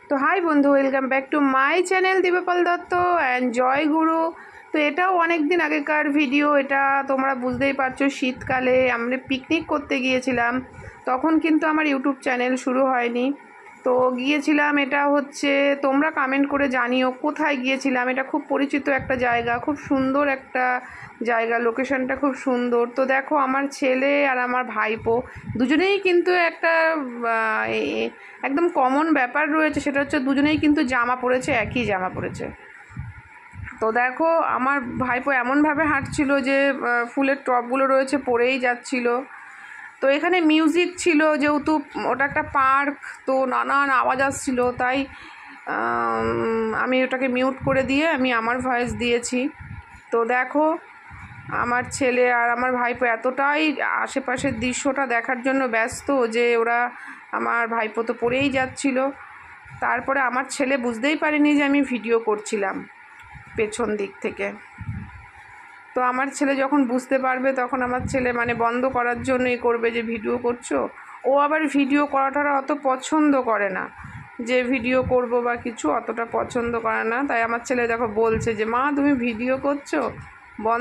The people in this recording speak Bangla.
তো হাই বন্ধু, welcome back to my channel Dippal Dutta and Joy Guru. তো এটাও অনেক দিন আগেকার ভিডিও। এটা তোমরা বুঝতেই পারছো, শীতকালে আমরা পিকনিক করতে গিয়েছিলাম। তখন কিন্তু আমার ইউটিউব চ্যানেল শুরু হয়নি। তো গিয়েছিলাম, এটা হচ্ছে, তোমরা কমেন্ট করে জানিও কোথায় গিয়েছিলাম। এটা খুব পরিচিত একটা জায়গা, খুব সুন্দর একটা জায়গা, লোকেশনটা খুব সুন্দর। তো দেখো, আমার ছেলে আর আমার ভাইপো দুজনেই কিন্তু একটা একদম কমন ব্যাপার রয়েছে, সেটা হচ্ছে দুজনেই কিন্তু জামা পরেছে, একই জামা পরেছে। তো দেখো, আমার ভাইপো এমনভাবে হাঁটছিল যে ফুলের টবগুলো রয়েছে পরেই যাচ্ছিল। তো এখানে মিউজিক ছিল, যেহেতু ওটা একটা পার্ক, তো নানান আওয়াজ আসছিল, তাই আমি ওটাকে মিউট করে দিয়ে আমি আমার ভয়েস দিয়েছি। তো দেখো, আমার ছেলে আর আমার ভাইপো এতটাই আশেপাশের দৃশ্যটা দেখার জন্য ব্যস্ত যে ওরা, আমার ভাইপো তো পড়েই যাচ্ছিল। তারপরে আমার ছেলে বুঝতেই পারেনি যে আমি ভিডিও করছিলাম পেছন দিক থেকে। তো আমার ছেলে যখন বুঝতে পারবে, তখন আমার ছেলে বন্ধ করার জন্যই করবে যে ভিডিও করছো। ও আবার ভিডিও করাটা অত পছন্দ করে না, যে ভিডিও করব বা কিছু অতটা পছন্দ করে না। তাই আমার ছেলে দেখো বলছে যে, মা তুমি ভিডিও করছো, বন্ধ